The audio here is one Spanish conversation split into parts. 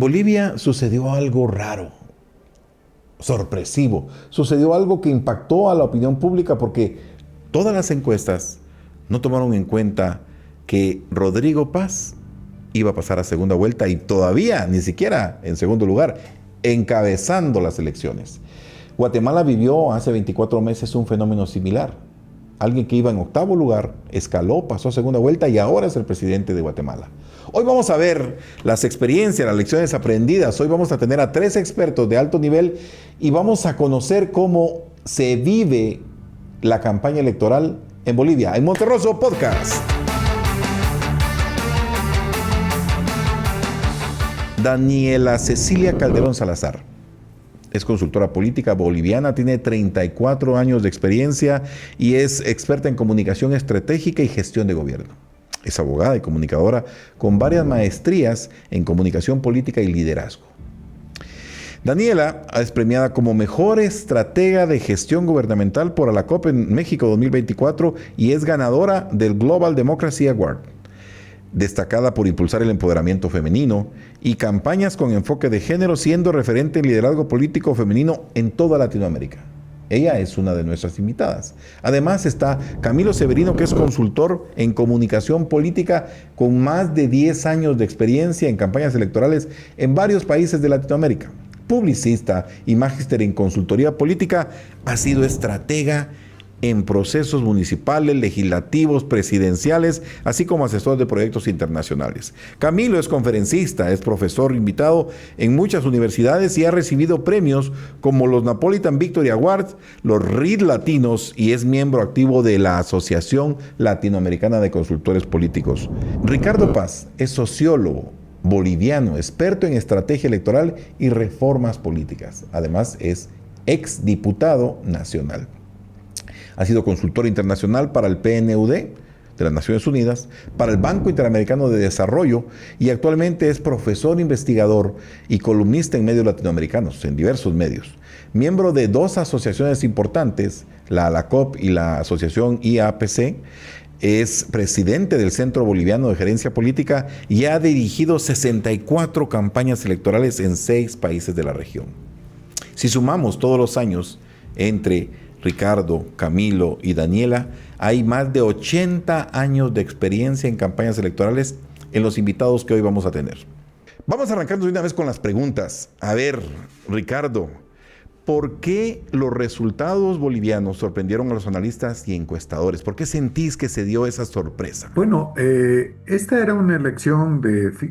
Bolivia sucedió algo raro, sorpresivo. Sucedió algo que impactó a la opinión pública porque todas las encuestas no tomaron en cuenta que Rodrigo Paz iba a pasar a segunda vuelta y todavía ni siquiera en segundo lugar, encabezando las elecciones. Guatemala vivió hace 24 meses un fenómeno similar. Alguien que iba en octavo lugar, escaló, pasó a segunda vuelta y ahora es el presidente de Guatemala. Hoy vamos a ver las experiencias, las lecciones aprendidas. Hoy vamos a tener a 3 expertos de alto nivel y vamos a conocer cómo se vive la campaña electoral en Bolivia, en Monterroso Podcast. Daniela Cecilia Calderón Salazar es consultora política boliviana, tiene 34 años de experiencia y es experta en comunicación estratégica y gestión de gobierno. Es abogada y comunicadora con varias maestrías en comunicación política y liderazgo. Daniela es premiada como mejor estratega de gestión gubernamental por ALACOP en México 2024 y es ganadora del Global Democracy Award. Destacada por impulsar el empoderamiento femenino y campañas con enfoque de género, siendo referente en liderazgo político femenino en toda Latinoamérica. Ella es una de nuestras invitadas. Además está Camilo Severino, que es consultor en comunicación política con más de 10 años de experiencia en campañas electorales en varios países de Latinoamérica. Publicista y magíster en consultoría política, ha sido estratega en procesos municipales, legislativos, presidenciales, así como asesor de proyectos internacionales. Camilo es conferencista, es profesor invitado en muchas universidades y ha recibido premios como los Napolitan Victory Awards, los RID Latinos y es miembro activo de la Asociación Latinoamericana de Consultores Políticos. Ricardo Paz es sociólogo boliviano, experto en estrategia electoral y reformas políticas. Además es exdiputado nacional. Ha sido consultor internacional para el PNUD de las Naciones Unidas, para el Banco Interamericano de Desarrollo y actualmente es profesor investigador y columnista en medios latinoamericanos, en diversos medios. Miembro de 2 asociaciones importantes, la ALACOP y la asociación IAPC, es presidente del Centro Boliviano de Gerencia Política y ha dirigido 64 campañas electorales en 6 países de la región. Si sumamos todos los años entre Ricardo, Camilo y Daniela, hay más de 80 años de experiencia en campañas electorales en los invitados que hoy vamos a tener. Vamos a arrancar de una vez con las preguntas. A ver, Ricardo, ¿por qué los resultados bolivianos sorprendieron a los analistas y encuestadores? ¿Por qué sentís que se dio esa sorpresa? Bueno, esta era una elección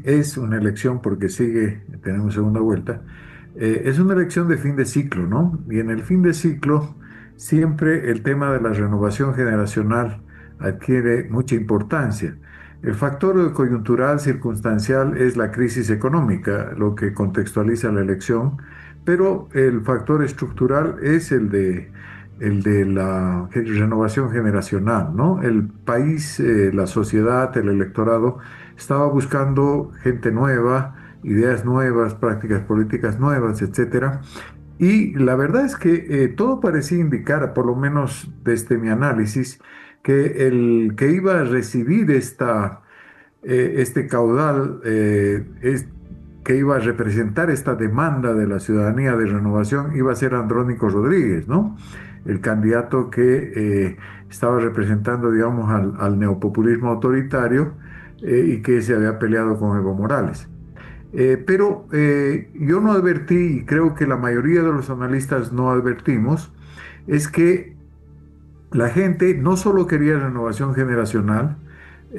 es una elección porque tenemos segunda vuelta, es una elección de fin de ciclo, ¿no? Y en el fin de ciclo siempre el tema de la renovación generacional adquiere mucha importancia. El factor coyuntural, circunstancial, es la crisis económica, lo que contextualiza la elección, pero el factor estructural es el de la renovación generacional, ¿no? El país, la sociedad, el electorado estaba buscando gente nueva, ideas nuevas, prácticas políticas nuevas, etcétera. Y la verdad es que todo parecía indicar, por lo menos desde mi análisis, que el que iba a recibir este caudal, que iba a representar esta demanda de la ciudadanía de renovación, iba a ser Andrónico Rodríguez, ¿no? El candidato que estaba representando, digamos, al neopopulismo autoritario y que se había peleado con Evo Morales. Pero yo no advertí, y creo que la mayoría de los analistas no advertimos, es que la gente no solo quería renovación generacional,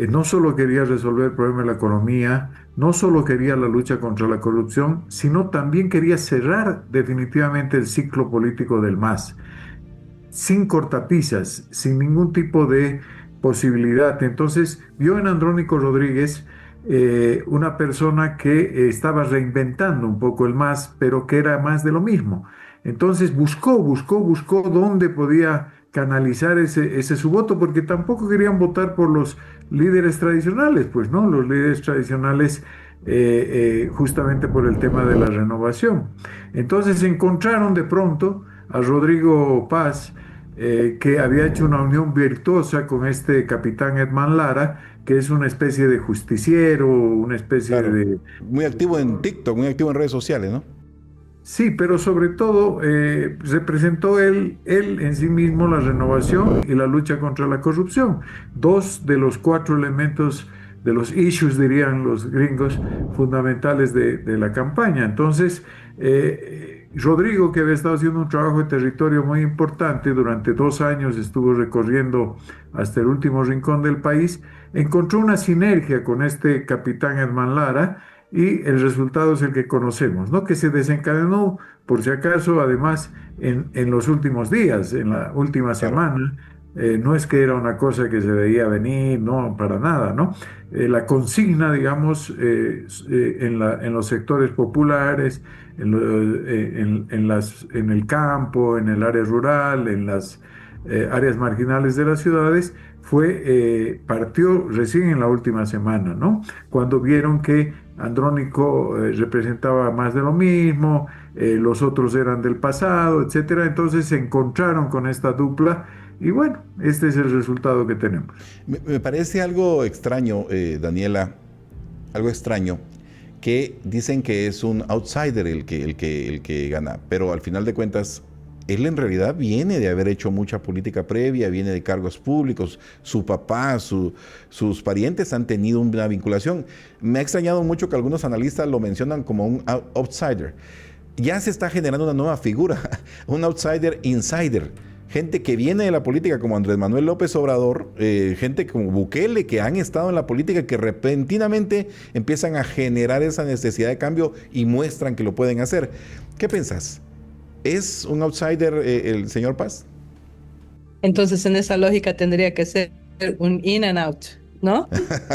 no solo quería resolver el problema de la economía, no solo quería la lucha contra la corrupción, sino también quería cerrar definitivamente el ciclo político del MAS, sin cortapisas, sin ningún tipo de posibilidad. Entonces, vio en Andrónico Rodríguez una persona que estaba reinventando un poco el MAS, pero que era más de lo mismo. Entonces buscó dónde podía canalizar ese su voto, porque tampoco querían votar por los líderes tradicionales, pues, ¿no? Los líderes tradicionales, justamente por el tema de la renovación. Entonces encontraron de pronto a Rodrigo Paz, que había hecho una unión virtuosa con este capitán Edman Lara, que es una especie de justiciero, una especie Claro. de... Muy activo en TikTok, muy activo en redes sociales, ¿no? Sí, pero sobre todo representó él en sí mismo la renovación y la lucha contra la corrupción, dos de los cuatro elementos, de los issues, dirían los gringos, fundamentales de la campaña. Entonces, Rodrigo, que había estado haciendo un trabajo de territorio muy importante, durante 2 años estuvo recorriendo hasta el último rincón del país, encontró una sinergia con este capitán Herman Lara y el resultado es el que conocemos, ¿no? Que se desencadenó, por si acaso, además, en los últimos días, en la última Claro. semana. No es que era una cosa que se veía venir, no, para nada, ¿no? La consigna, digamos, en los sectores populares, en el campo, en el área rural, en las áreas marginales de las ciudades, partió recién en la última semana, ¿no? Cuando vieron que Andrónico representaba más de lo mismo, los otros eran del pasado, etcétera. Entonces se encontraron con esta dupla y bueno, este es el resultado que tenemos. Me parece algo extraño, Daniela, algo extraño, que dicen que es un outsider el que gana, pero al final de cuentas, él en realidad viene de haber hecho mucha política previa, viene de cargos públicos, su papá, sus parientes han tenido una vinculación. Me ha extrañado mucho que algunos analistas lo mencionan como un outsider. Ya se está generando una nueva figura, un outsider insider. Gente que viene de la política como Andrés Manuel López Obrador, gente como Bukele que han estado en la política que repentinamente empiezan a generar esa necesidad de cambio y muestran que lo pueden hacer. ¿Qué pensás? ¿Es un outsider el señor Paz? Entonces, en esa lógica tendría que ser un in and out, ¿no?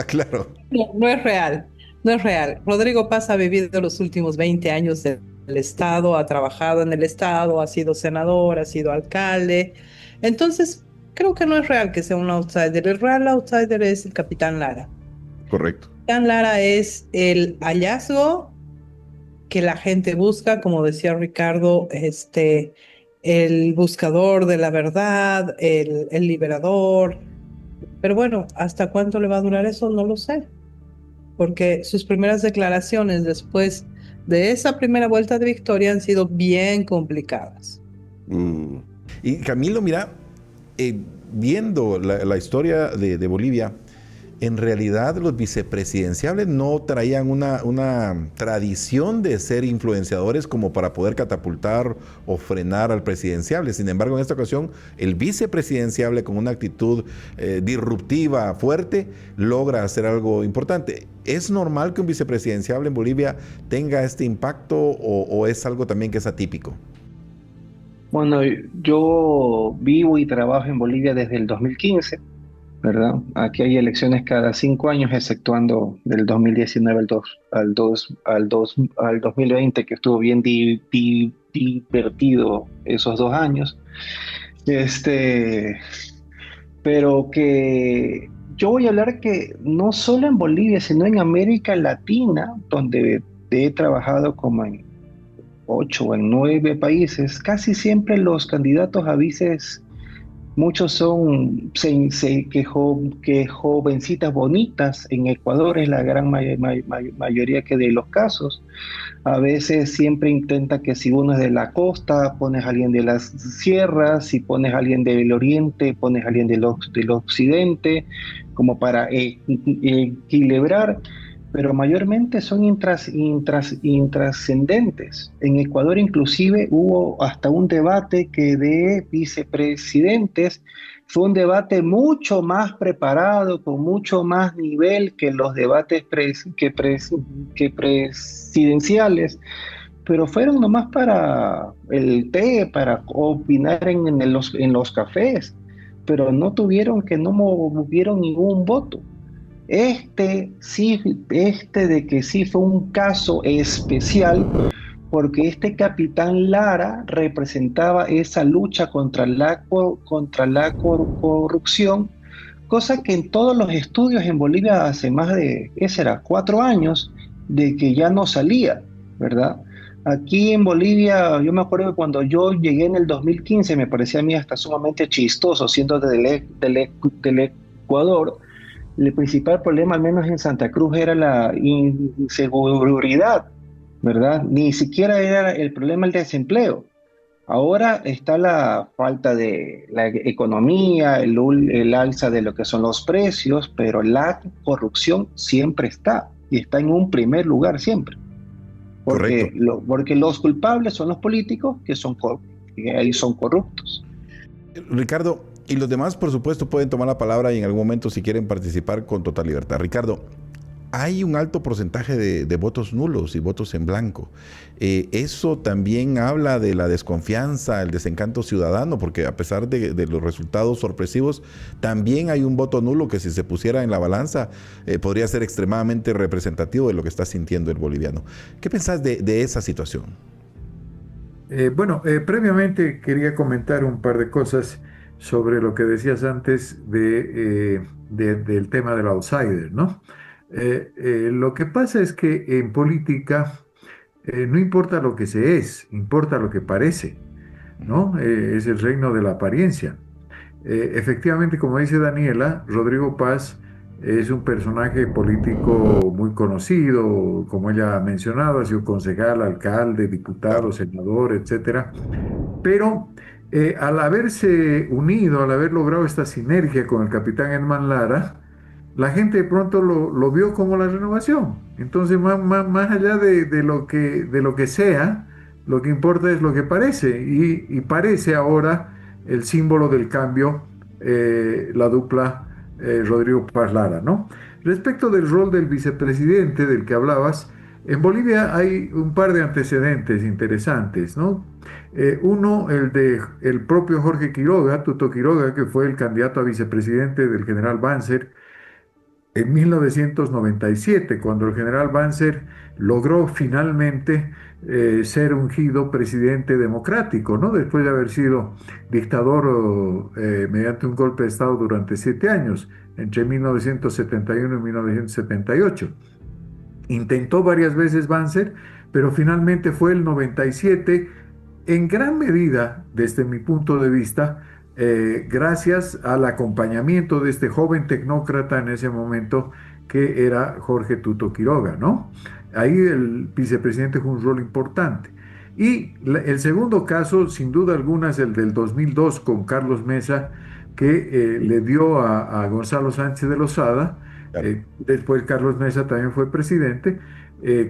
Claro, No, no es real, no es real. Rodrigo Paz ha vivido los últimos 20 años del Estado, ha trabajado en el Estado, ha sido senador, ha sido alcalde. Entonces, creo que no es real que sea un outsider. El real outsider es el capitán Lara. correcto. Capitán Lara es el hallazgo que la gente busca, como decía Ricardo, el buscador de la verdad, el liberador. Pero bueno, ¿hasta cuánto le va a durar eso? No lo sé, porque sus primeras declaraciones después de esa primera vuelta de victoria han sido bien complicadas. Uh. Y Camilo, mira, eh, viendo la historia de Bolivia, en realidad los vicepresidenciables no traían una tradición de ser influenciadores como para poder catapultar o frenar al presidenciable. Sin embargo, en esta ocasión, el vicepresidenciable con una actitud disruptiva, fuerte, logra hacer algo importante. ¿Es normal que un vicepresidenciable en Bolivia tenga este impacto o es algo también que es atípico? Bueno, yo vivo y trabajo en Bolivia desde el 2015, ¿verdad? Aquí hay elecciones cada 5 años, exceptuando del 2019 al 2020, que estuvo bien divertido esos 2 años. Este, pero que yo voy a hablar que no solo en Bolivia, sino en América Latina, donde he trabajado como en 8 o en 9 países, casi siempre los candidatos a vices, muchos son que jovencitas bonitas. En Ecuador es la gran mayoría que de los casos. A veces siempre intenta que si uno es de la costa, pones a alguien de las sierras; si pones a alguien del oriente, pones a alguien del occidente, como para equilibrar, pero mayormente son intrascendentes. En Ecuador inclusive hubo hasta un debate que de vicepresidentes fue un debate mucho más preparado, con mucho más nivel que los debates que presidenciales, pero fueron nomás para el té, para opinar en los cafés, pero no movieron ningún voto. Sí, de que sí fue un caso especial, porque este capitán Lara representaba esa lucha contra la corrupción, cosa que en todos los estudios en Bolivia hace más de, ¿qué será?, 4 años, de que ya no salía, ¿verdad? Aquí en Bolivia, yo me acuerdo que cuando yo llegué en el 2015, me parecía a mí hasta sumamente chistoso, siendo del Ecuador. El principal problema, al menos en Santa Cruz, era la inseguridad, ¿verdad? Ni siquiera era el problema el desempleo. Ahora está la falta de la economía, el alza de lo que son los precios, pero la corrupción siempre está y está en un primer lugar siempre, Correcto. porque los culpables son los políticos que ahí son corruptos. Ricardo, y los demás, por supuesto, pueden tomar la palabra y en algún momento si quieren participar con total libertad. Ricardo, hay un alto porcentaje de votos nulos y votos en blanco. Eso también habla de la desconfianza, el desencanto ciudadano, porque a pesar de los resultados sorpresivos, también hay un voto nulo que si se pusiera en la balanza podría ser extremadamente representativo de lo que está sintiendo el boliviano. ¿Qué pensás de esa situación? Previamente quería comentar un par de cosas sobre lo que decías antes del tema del outsider, ¿no? Lo que pasa es que en política no importa lo que se es, importa lo que parece, ¿no? Es el reino de la apariencia. Efectivamente, como dice Daniela, Rodrigo Paz es un personaje político muy conocido, como ella ha mencionado, ha sido concejal, alcalde, diputado, senador, etcétera. Pero al haberse unido, al haber logrado esta sinergia con el capitán Herman Lara, la gente de pronto lo vio como la renovación. Entonces, más allá de lo que sea, lo que importa es lo que parece. Y parece ahora el símbolo del cambio, la dupla Rodrigo Paz Lara, ¿no? Respecto del rol del vicepresidente del que hablabas, en Bolivia hay un par de antecedentes interesantes, ¿no? Uno, el de el propio Jorge Quiroga, Tuto Quiroga, que fue el candidato a vicepresidente del general Banzer en 1997, cuando el general Banzer logró finalmente ser ungido presidente democrático, ¿no? Después de haber sido dictador mediante un golpe de Estado durante 7 años, entre 1971 y 1978. Intentó varias veces Banzer, pero finalmente fue el 97, en gran medida, desde mi punto de vista, gracias al acompañamiento de este joven tecnócrata en ese momento, que era Jorge Tuto Quiroga, ¿no? Ahí el vicepresidente jugó un rol importante. Y el segundo caso, sin duda alguna, es el del 2002 con Carlos Mesa, que le dio a Gonzalo Sánchez de Lozada. Claro. Después Carlos Mesa también fue presidente.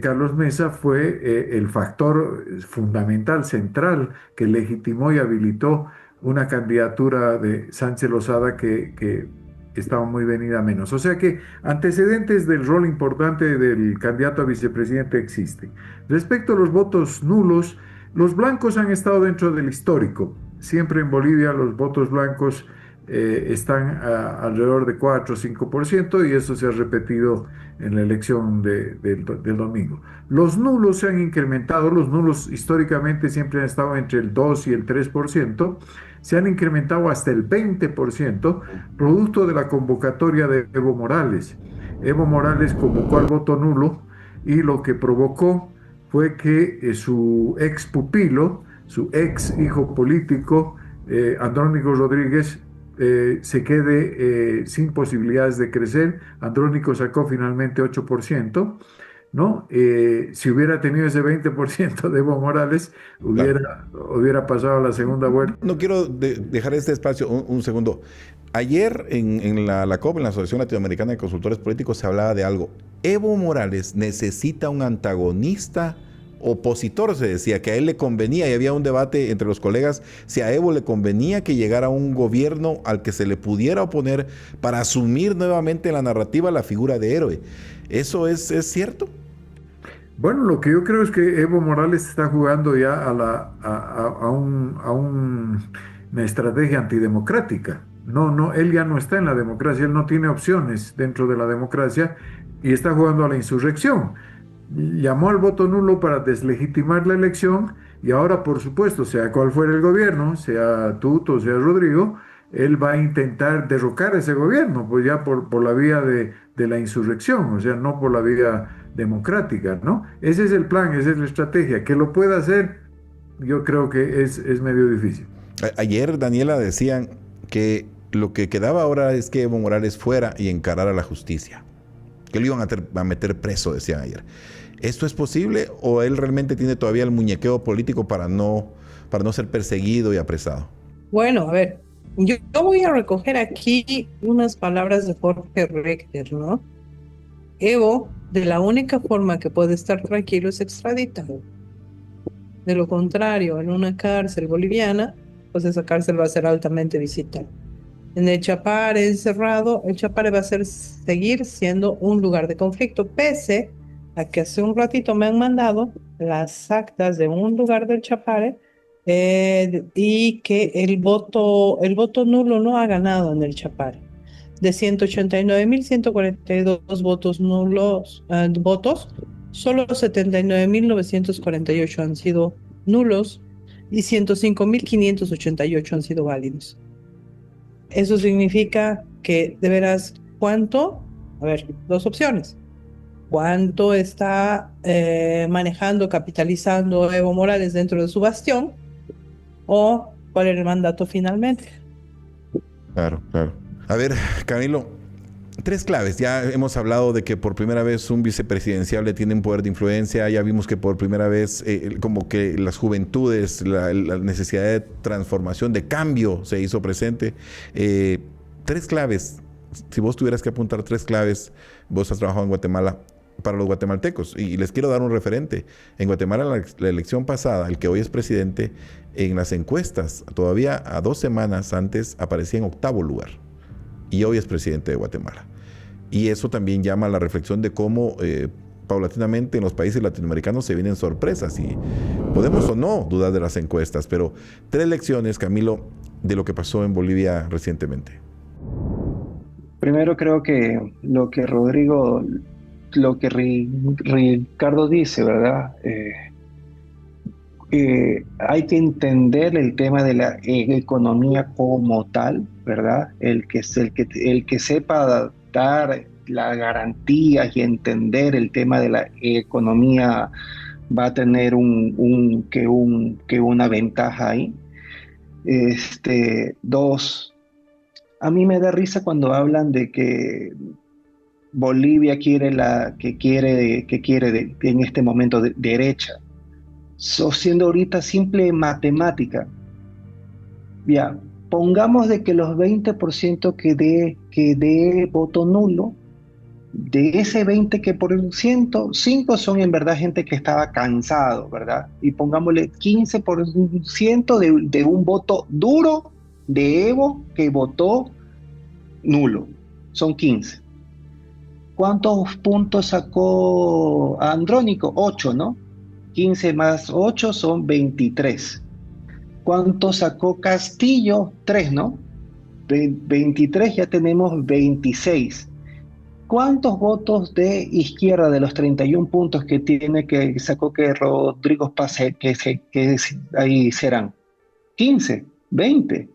Carlos Mesa fue el factor fundamental, central, que legitimó y habilitó una candidatura de Sánchez Lozada que estaba muy venida a menos. O sea que antecedentes del rol importante del candidato a vicepresidente existen. Respecto a los votos nulos, los blancos han estado dentro del histórico. Siempre en Bolivia los votos blancos están alrededor de 4 o 5%, y eso se ha repetido en la elección del domingo. Los nulos se han incrementado, los nulos históricamente siempre han estado entre el 2 y el 3%, se han incrementado hasta el 20%, producto de la convocatoria de Evo Morales. Evo Morales convocó al voto nulo y lo que provocó fue que su ex pupilo, su ex hijo político, Andrónico Rodríguez, se quede sin posibilidades de crecer. Andrónico sacó finalmente 8%, ¿no? Si hubiera tenido ese 20% de Evo Morales, hubiera pasado a la segunda vuelta. No quiero dejar este espacio un segundo. Ayer en la COP, en la Asociación Latinoamericana de Consultores Políticos, se hablaba de algo. Evo Morales necesita un antagonista opositor, se decía, que a él le convenía, y había un debate entre los colegas si a Evo le convenía que llegara un gobierno al que se le pudiera oponer para asumir nuevamente la narrativa la figura de héroe. ¿Eso es cierto? Bueno, lo que yo creo es que Evo Morales está jugando ya a una estrategia antidemocrática. No, él ya no está en la democracia, él no tiene opciones dentro de la democracia y está jugando a la insurrección. Llamó al voto nulo para deslegitimar la elección, y ahora, por supuesto, sea cual fuera el gobierno, sea Tuto, sea Rodrigo, él va a intentar derrocar ese gobierno, pues ya por la vía de la insurrección, o sea, no por la vía democrática, ¿no? Ese es el plan, esa es la estrategia. Que lo pueda hacer, yo creo que es medio difícil. Ayer, Daniela, decían que lo que quedaba ahora es que Evo Morales fuera y encarara la justicia. Que lo iban a meter preso, decían ayer. ¿Esto es posible o él realmente tiene todavía el muñequeo político para no ser perseguido y apresado? Bueno, a ver, yo voy a recoger aquí unas palabras de Jorge Rechter, ¿no? Evo, de la única forma que puede estar tranquilo es extraditado. De lo contrario, en una cárcel boliviana, pues esa cárcel va a ser altamente visitada. En el Chapare encerrado, el Chapare va a seguir siendo un lugar de conflicto, pese a que hace un ratito me han mandado las actas de un lugar del Chapare y que el voto nulo no ha ganado en el Chapare. De 189.142 votos nulos, solo 79.948 han sido nulos y 105.588 han sido válidos. Eso significa que, de veras, ¿cuánto? A ver, dos opciones. ¿Cuánto está manejando, capitalizando Evo Morales dentro de su bastión? ¿O cuál era el mandato finalmente? Claro, claro. A ver, Camilo, 3 claves. Ya hemos hablado de que por primera vez un vicepresidenciable tiene un poder de influencia. Ya vimos que por primera vez como que las juventudes, la necesidad de transformación, de cambio se hizo presente. 3 claves. Si vos tuvieras que apuntar 3 claves, vos has trabajado en Guatemala para los guatemaltecos. Y les quiero dar un referente. En Guatemala, la elección pasada, el que hoy es presidente, en las encuestas, todavía a 2 semanas antes, aparecía en 8º lugar. Y hoy es presidente de Guatemala. Y eso también llama a la reflexión de cómo paulatinamente en los países latinoamericanos se vienen sorpresas y podemos o no dudar de las encuestas, pero 3 lecciones, Camilo, de lo que pasó en Bolivia recientemente. Primero creo que lo que Ricardo dice, ¿verdad? Hay que entender el tema de la economía como tal, ¿verdad? El que sepa dar las garantías y entender el tema de la economía va a tener una ventaja ahí. 2, a mí me da risa cuando hablan de que Bolivia quiere en este momento derecha. Siendo ahorita simple matemática. Ya, pongamos de que los 20% que dé voto nulo, de ese 20%, 5 son en verdad gente que estaba cansado, ¿verdad? Y pongámosle 15% de un voto duro de Evo que votó nulo. Son 15. ¿Cuántos puntos sacó Andrónico? 8, ¿no? 15 más 8 son 23. ¿Cuánto sacó Castillo? 3, ¿no? De 23 ya tenemos 26. ¿Cuántos votos de izquierda de los 31 puntos que sacó que Rodrigo Paz, que ahí serán? 15, 20,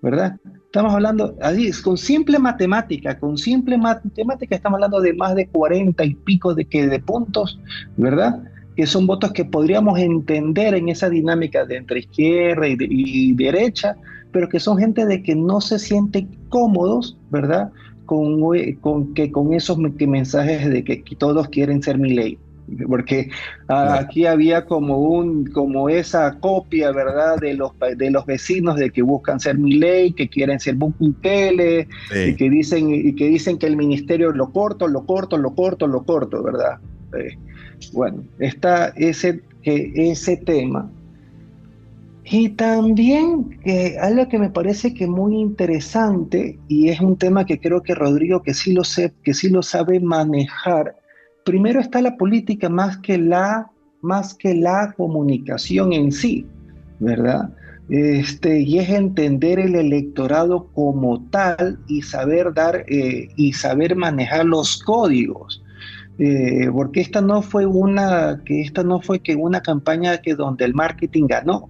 ¿verdad? Estamos hablando, así, con simple matemática estamos hablando de más de 40 y pico de puntos, ¿verdad? Que son votos que podríamos entender en esa dinámica de entre izquierda y derecha, pero que son gente de que no se sienten cómodos, ¿verdad? Con esos mensajes de que todos quieren ser Milei. Porque aquí había como esa copia, ¿verdad? De los vecinos de que buscan ser Milei, que quieren ser Bukele, sí. y que dicen que el ministerio lo corto, ¿verdad? Bueno, está ese tema. Y también algo que me parece que muy interesante, y es un tema que creo que Rodrigo que sí lo sabe manejar. Primero está la política más que la comunicación en sí, ¿verdad? Y es entender el electorado como tal y saber manejar los códigos. Porque esta no fue una campaña donde el marketing ganó.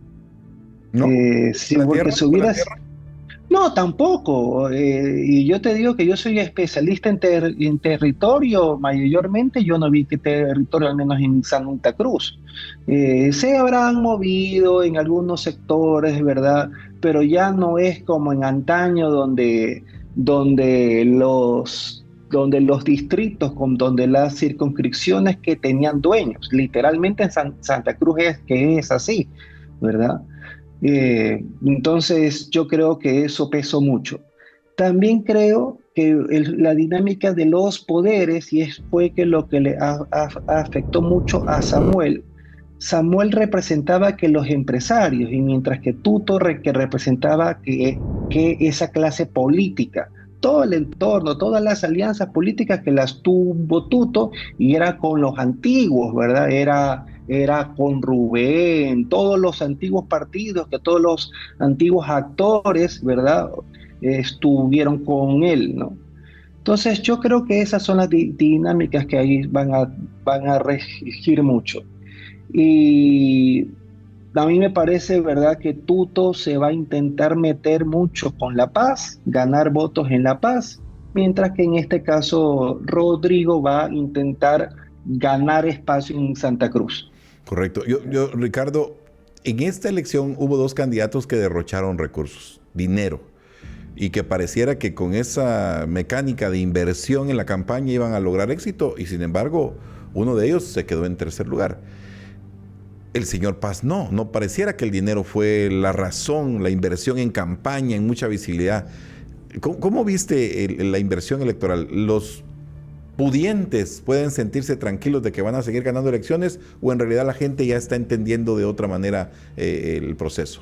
¿No? Sí, porque No, tampoco. Y yo te digo que yo soy especialista en territorio, mayormente yo no vi que territorio, al menos en Santa Cruz. Se habrán movido en algunos sectores, ¿verdad? Pero ya no es como en antaño donde donde los distritos, donde las circunscripciones que tenían dueños. Literalmente en Santa Cruz es que es así, ¿verdad? Entonces yo creo que eso pesó mucho. También creo que la dinámica de los poderes, y fue que lo que afectó mucho a Samuel. Samuel representaba que los empresarios, y mientras que Tuto que representaba que esa clase política, todo el entorno, todas las alianzas políticas que las tuvo Tuto, y era con los antiguos, ¿verdad? Era con Rubén, todos los antiguos partidos, que todos los antiguos actores, ¿verdad? Estuvieron con él, ¿no? Entonces yo creo que esas son las dinámicas que ahí van a regir mucho. Y a mí me parece, ¿verdad?, que Tuto se va a intentar meter mucho con La Paz, ganar votos en La Paz, mientras que en este caso Rodrigo va a intentar ganar espacio en Santa Cruz. Correcto. Ricardo, en esta elección hubo dos candidatos que derrocharon recursos, dinero, y que pareciera que con esa mecánica de inversión en la campaña iban a lograr éxito, y sin embargo, uno de ellos se quedó en tercer lugar. El señor Paz no pareciera que el dinero fue la razón, la inversión en campaña, en mucha visibilidad. ¿Cómo viste la inversión electoral? ¿Los pudientes pueden sentirse tranquilos de que van a seguir ganando elecciones, o en realidad la gente ya está entendiendo de otra manera el proceso?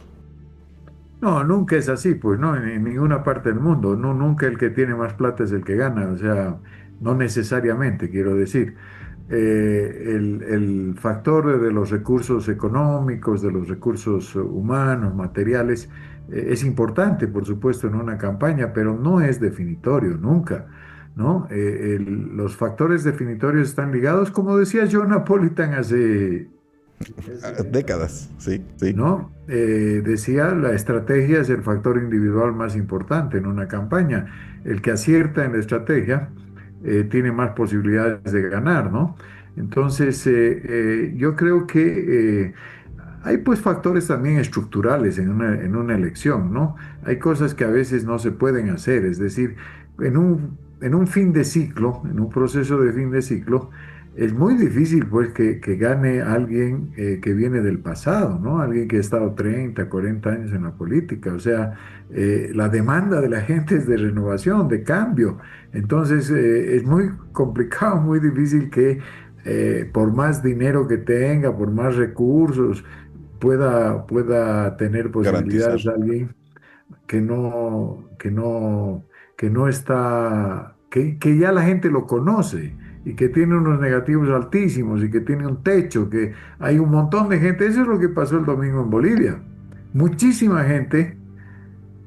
No, nunca es así, pues no, en ninguna parte del mundo. No, nunca el que tiene más plata es el que gana, o sea, no necesariamente, quiero decir. El factor de los recursos económicos, de los recursos humanos, materiales, es importante, por supuesto, en una campaña, pero no es definitorio, nunca, ¿no? Los factores definitorios están ligados, como decía John Napolitan hace Décadas, sí, sí. ¿no? Decía, la estrategia es el factor individual más importante en una campaña. El que acierta en la estrategia tiene más posibilidades de ganar, ¿no? Entonces, yo creo que hay pues factores también estructurales en una elección, ¿no? Hay cosas que a veces no se pueden hacer, es decir, en un fin de ciclo, en un proceso de fin de ciclo, es muy difícil pues que gane alguien que viene del pasado, ¿no? Alguien que ha estado 30, 40 años en la política. O sea, la demanda de la gente es de renovación, de cambio. Entonces, es muy complicado, muy difícil que por más dinero que tenga, por más recursos, pueda tener Garantizar. posibilidades alguien que que no está, que ya la gente lo conoce y que tiene unos negativos altísimos y que tiene un techo, que hay un montón de gente. Eso es lo que pasó el domingo en Bolivia. Muchísima gente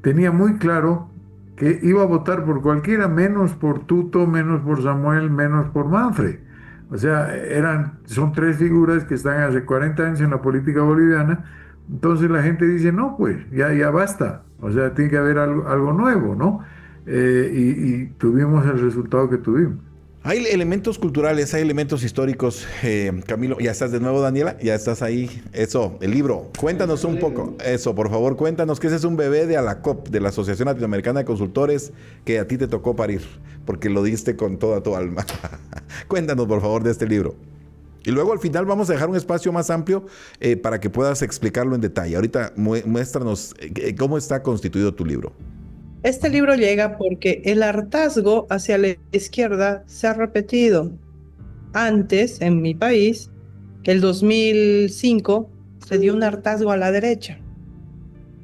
tenía muy claro que iba a votar por cualquiera, menos por Tuto, menos por Samuel, menos por Manfred. O sea, son tres figuras que están hace 40 años en la política boliviana. Entonces la gente dice, no, pues ya basta. O sea, tiene que haber algo nuevo, ¿no? Y tuvimos el resultado que tuvimos. Hay elementos culturales, hay elementos históricos. Camilo, ¿ya estás de nuevo, Daniela? ¿Ya estás ahí? Eso, el libro. Cuéntanos un poco. Eso, por favor, cuéntanos que ese es un bebé de ALACOP, de la Asociación Latinoamericana de Consultores, que a ti te tocó parir, porque lo diste con toda tu alma. Cuéntanos, por favor, de este libro. Y luego al final vamos a dejar un espacio más amplio para que puedas explicarlo en detalle. Ahorita muéstranos cómo está constituido tu libro. Este libro llega porque el hartazgo hacia la izquierda se ha repetido. Antes, en mi país, el 2005, se dio un hartazgo a la derecha.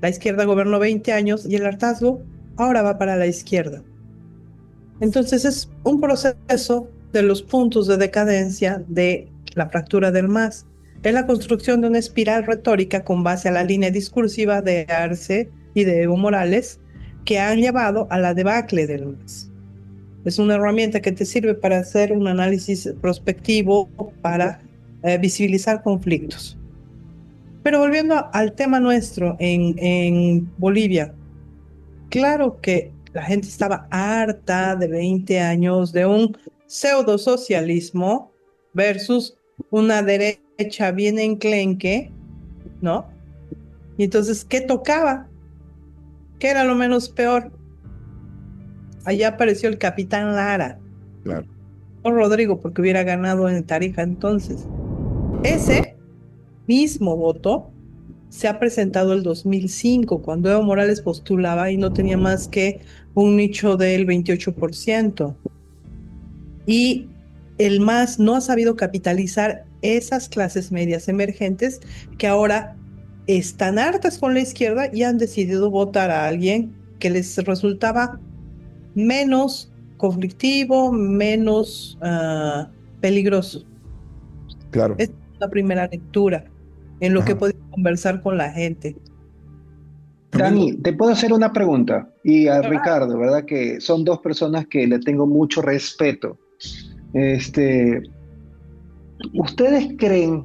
La izquierda gobernó 20 años y el hartazgo ahora va para la izquierda. Entonces es un proceso de los puntos de decadencia de la fractura del MAS. Es la construcción de una espiral retórica con base a la línea discursiva de Arce y de Evo Morales, que han llevado a la debacle del MAS. Es una herramienta que te sirve para hacer un análisis prospectivo, para visibilizar conflictos. Pero volviendo al tema nuestro en Bolivia, claro que la gente estaba harta de 20 años de un pseudo socialismo versus una derecha bien enclenque, ¿no? Y entonces, ¿qué tocaba? ¿Qué era lo menos peor? Allá apareció el capitán Lara, Claro. o Rodrigo, porque hubiera ganado en Tarija entonces. Ese mismo voto se ha presentado el 2005, cuando Evo Morales postulaba y no tenía más que un nicho del 28%. Y el MAS no ha sabido capitalizar esas clases medias emergentes que ahora están hartas con la izquierda y han decidido votar a alguien que les resultaba menos conflictivo, menos peligroso. Claro. Es la primera lectura en lo que he Ajá. podido conversar con la gente. Camilo. Dani, te puedo hacer una pregunta. Y a Claro. Ricardo, ¿verdad? Que son dos personas que le tengo mucho respeto. Este, ¿Ustedes creen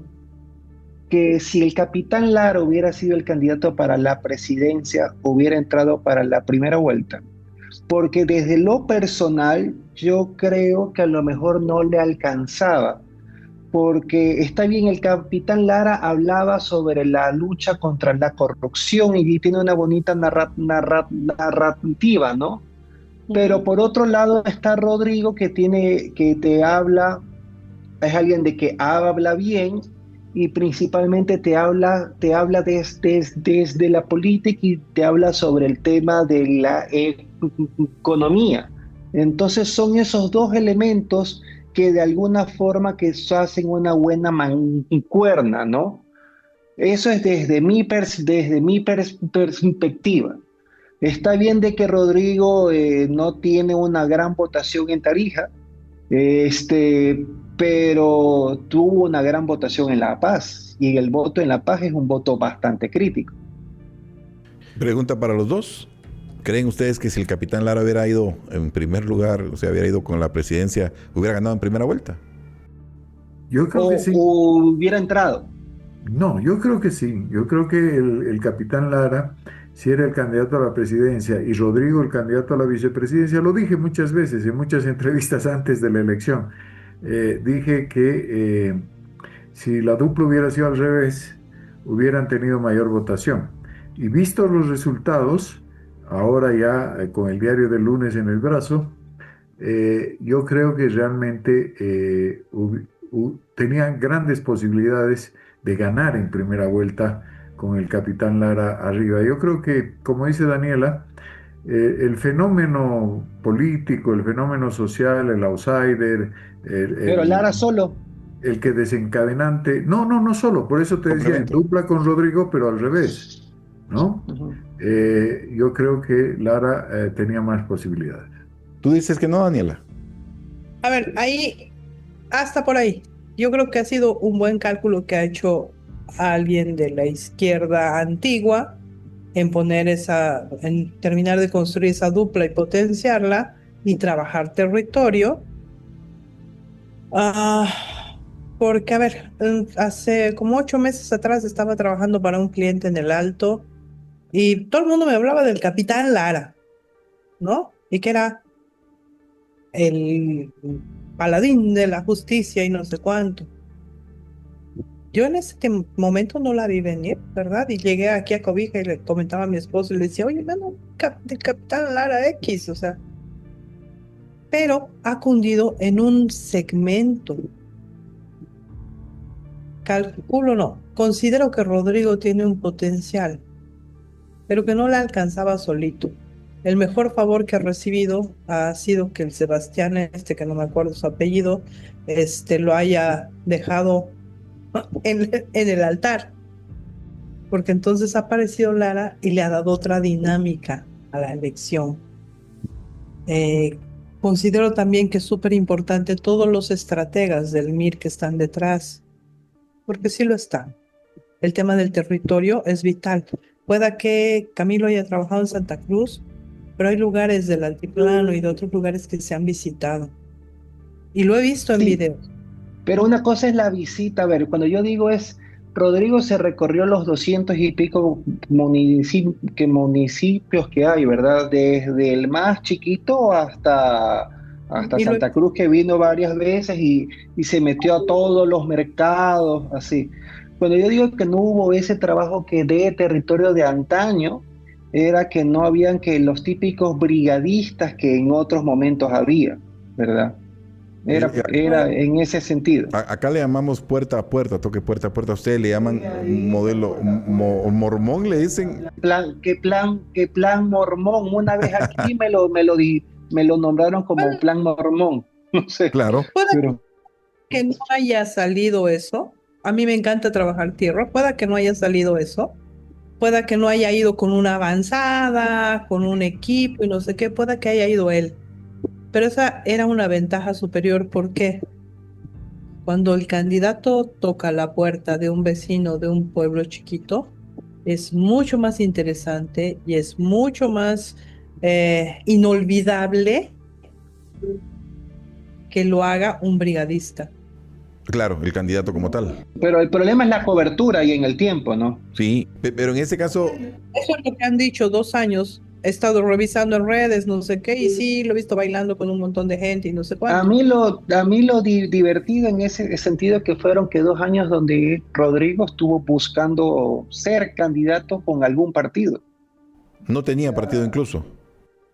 que si el capitán Lara hubiera sido el candidato para la presidencia, hubiera entrado para la primera vuelta? Porque desde lo personal, yo creo que a lo mejor no le alcanzaba. Porque está bien, el capitán Lara hablaba sobre la lucha contra la corrupción y tiene una bonita narrativa, ¿no? Pero Ujú. por otro lado está Rodrigo que te habla, es alguien de que habla bien y principalmente te habla desde la política y te habla sobre el tema de la economía. Entonces son esos dos elementos que de alguna forma que hacen una buena mancuerna, ¿no? Eso es desde mi perspectiva. Está bien de que Rodrigo no tiene una gran votación en Tarija, pero tuvo una gran votación en La Paz y el voto en La Paz es un voto bastante crítico. Pregunta para los dos. ¿Creen ustedes que si el capitán Lara hubiera ido en primer lugar, o sea, hubiera ido con la presidencia, hubiera ganado en primera vuelta? Yo creo que sí. O hubiera entrado. No, yo creo que sí. Yo creo que el capitán Lara, si era el candidato a la presidencia y Rodrigo el candidato a la vicepresidencia, lo dije muchas veces en muchas entrevistas antes de la elección. Dije que si la dupla hubiera sido al revés, hubieran tenido mayor votación. Y vistos los resultados, ahora ya con el diario del lunes en el brazo, yo creo que realmente tenían grandes posibilidades de ganar en primera vuelta con el capitán Lara arriba. Yo creo que, como dice Daniela, el fenómeno político, el fenómeno social, el outsider, el, Pero el- Lara solo. el que desencadenante, no, no, no solo, por eso te decía, en Complemento. dupla con Rodrigo, pero al revés, ¿no? Ujú. Yo creo que Lara tenía más posibilidades. Tú dices que no, Daniela. A ver, ahí, hasta por ahí. Yo creo que ha sido un buen cálculo que ha hecho alguien de la izquierda antigua en terminar de construir esa dupla y potenciarla y trabajar territorio. Porque, a ver, hace como 8 meses atrás estaba trabajando para un cliente en el Alto y todo el mundo me hablaba del capitán Lara, ¿no? Y que era el paladín de la justicia y no sé cuánto. Yo en ese momento no la vi venir, ¿verdad? Y llegué aquí a Cobija y le comentaba a mi esposo y le decía, oye, mano, del capitán Lara X, o sea, pero ha cundido en un segmento. Calculo no, considero que Rodrigo tiene un potencial, pero que no le alcanzaba solito. El mejor favor que ha recibido ha sido que el Sebastián, que no me acuerdo su apellido, lo haya dejado en el altar, porque entonces ha aparecido Lara y le ha dado otra dinámica a la elección. Eh, Considero también que es súper importante todos los estrategas del MIR que están detrás, porque sí lo están. El tema del territorio es vital. Pueda que Camilo haya trabajado en Santa Cruz, pero hay lugares del altiplano y de otros lugares que se han visitado. Y lo he visto en Sí, videos. pero una cosa es la visita, a ver, cuando yo digo es Rodrigo se recorrió los 200 y pico municipios que hay, ¿verdad? Desde el más chiquito hasta Y lo, Santa Cruz, que vino varias veces y se metió a todos los mercados, así. Cuando yo digo que no hubo ese trabajo que de territorio de antaño, era que no habían que los típicos brigadistas que en otros momentos había, ¿verdad? Era en ese sentido. Acá le llamamos puerta a puerta, toque puerta a puerta. Ustedes le llaman modelo mormón, le dicen. ¿Qué plan mormón? Una vez aquí me lo nombraron como plan mormón. No sé, Claro. puede pero que no haya salido eso. A mí me encanta trabajar tierra. Pueda que no haya salido eso. Pueda que no haya ido con una avanzada, con un equipo y no sé qué. Pueda que haya ido él. Pero esa era una ventaja superior. ¿Por qué? Cuando el candidato toca la puerta de un vecino de un pueblo chiquito, es mucho más interesante y es mucho más inolvidable que lo haga un brigadista. Claro, el candidato como tal. pero el problema es la cobertura y en el tiempo, ¿no? Sí, pero en ese caso, Eso es lo que han dicho 2 años. He estado revisando en redes, no sé qué, y sí, lo he visto bailando con un montón de gente y no sé A cuánto. mí lo divertido en ese sentido que fueron que 2 años donde Rodrigo estuvo buscando ser candidato con algún partido. no tenía partido incluso.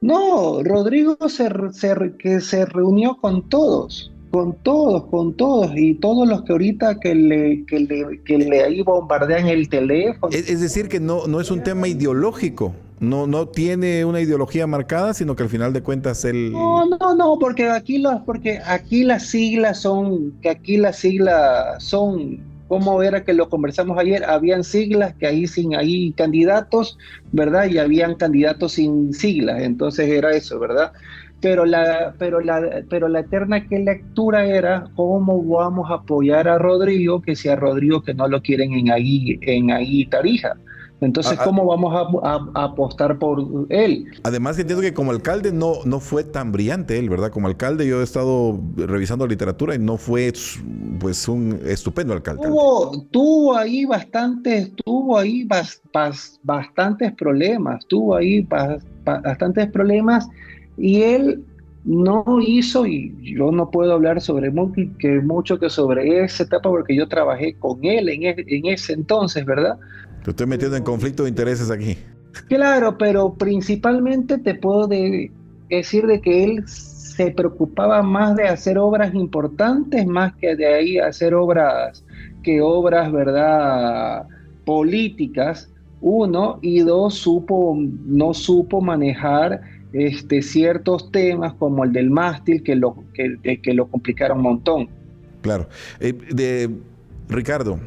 No, Rodrigo que se reunió con todos, y todos los que ahorita que le ahí bombardean el teléfono. Es decir, que no es un tema ideológico. No tiene una ideología marcada, sino que al final de cuentas él... No, porque aquí las siglas son, ¿cómo era que lo conversamos ayer? Habían siglas que ahí candidatos, ¿verdad? Y habían candidatos sin siglas, entonces era eso, ¿verdad? Pero la eterna que lectura era cómo vamos a apoyar a Rodrigo, que si a Rodrigo que no lo quieren en ahí Tarija. Entonces, A- a- ¿cómo vamos a apostar por él? Además, que entiendo que como alcalde no fue tan brillante él, ¿verdad? Como alcalde yo he estado revisando literatura y no fue pues un estupendo alcalde. Bastantes problemas, bastantes problemas, y él no hizo, y yo no puedo hablar mucho que sobre esa etapa porque yo trabajé con él en ese entonces, ¿verdad? Te estoy metiendo en conflicto de intereses aquí. Claro, pero principalmente te puedo decir de que él se preocupaba más de hacer obras importantes, más que de ahí hacer obras, ¿verdad? Políticas, uno, y dos, no supo manejar ciertos temas como el del mástil que lo complicaron un montón. Claro. Ricardo,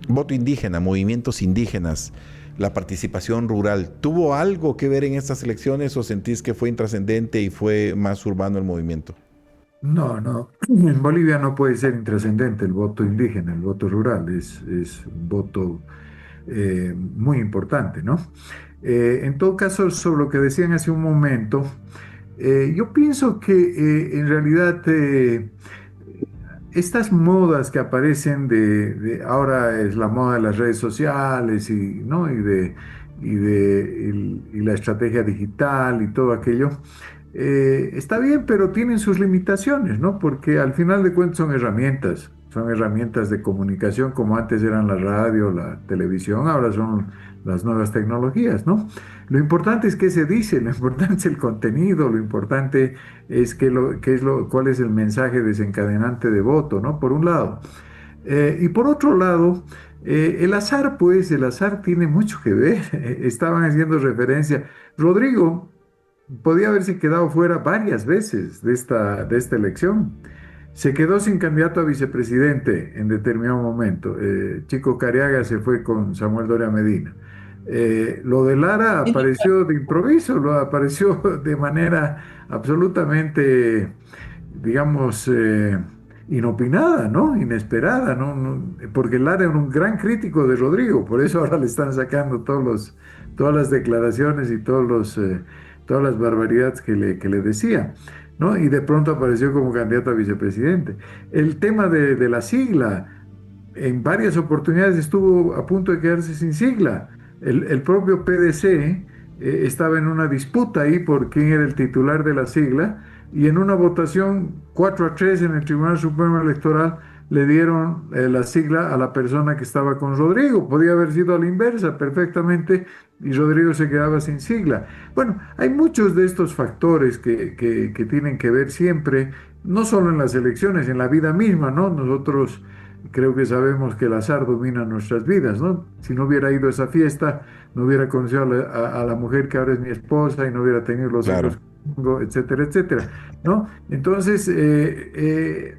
voto indígena, movimientos indígenas, la participación rural, ¿tuvo algo que ver en estas elecciones o sentís que fue intrascendente y fue más urbano el movimiento? No. En Bolivia no puede ser intrascendente el voto indígena, el voto rural, es un voto muy importante, ¿no? En todo caso, sobre lo que decían hace un momento, yo pienso que en realidad estas modas que aparecen ahora es la moda de las redes sociales y, ¿no? y la estrategia digital y todo aquello, está bien, pero tienen sus limitaciones, ¿no? Porque al final de cuentas son herramientas de comunicación como antes eran la radio, la televisión, ahora son las nuevas tecnologías, ¿no? Lo importante es qué se dice, lo importante es el contenido, lo importante es cuál es el mensaje desencadenante de voto, ¿no? Por un lado. Y por otro lado, el azar tiene mucho que ver. Estaban haciendo referencia. Rodrigo podía haberse quedado fuera varias veces de esta elección. Se quedó sin candidato a vicepresidente en determinado momento. Chico Cariaga se fue con Samuel Doria Medina. Lo de Lara apareció de improviso, lo apareció de manera absolutamente, digamos, inopinada, ¿no? Inesperada, ¿no? Porque Lara era un gran crítico de Rodrigo, por eso ahora le están sacando todas las declaraciones y todas las barbaridades que le decía, ¿no? Y de pronto apareció como candidato a vicepresidente. El tema de la sigla. en varias oportunidades estuvo a punto de quedarse sin sigla. El propio PDC estaba en una disputa ahí por quién era el titular de la sigla y en una votación 4-3 en el Tribunal Supremo Electoral le dieron la sigla a la persona que estaba con Rodrigo. Podía haber sido a la inversa perfectamente y Rodrigo se quedaba sin sigla. Bueno, hay muchos de estos factores que tienen que ver siempre, no solo en las elecciones, en la vida misma, ¿no? Nosotros creo que sabemos que el azar domina nuestras vidas, ¿no? Si no hubiera ido a esa fiesta, no hubiera conocido a la mujer que ahora es mi esposa y no hubiera tenido los hijos Claro. que tengo, etcétera, etcétera, ¿no? Entonces,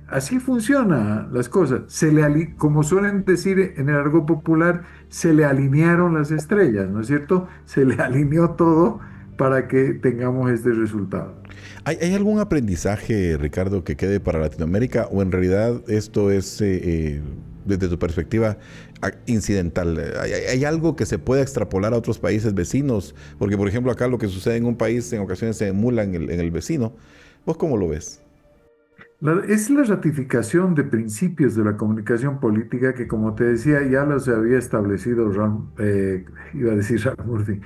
así funcionan las cosas. Como suelen decir en el argot popular, se le alinearon las estrellas, ¿no es cierto? Se le alineó todo para que tengamos este resultado. ¿Hay algún aprendizaje, Ricardo, que quede para Latinoamérica o en realidad esto es, desde tu perspectiva, incidental? ¿Hay algo que se pueda extrapolar a otros países vecinos? Porque, por ejemplo, acá lo que sucede en un país en ocasiones se emula en el vecino. ¿Vos cómo lo ves? Es la ratificación de principios de la comunicación política que, como te decía, ya los había establecido iba a decir Ram Murphy,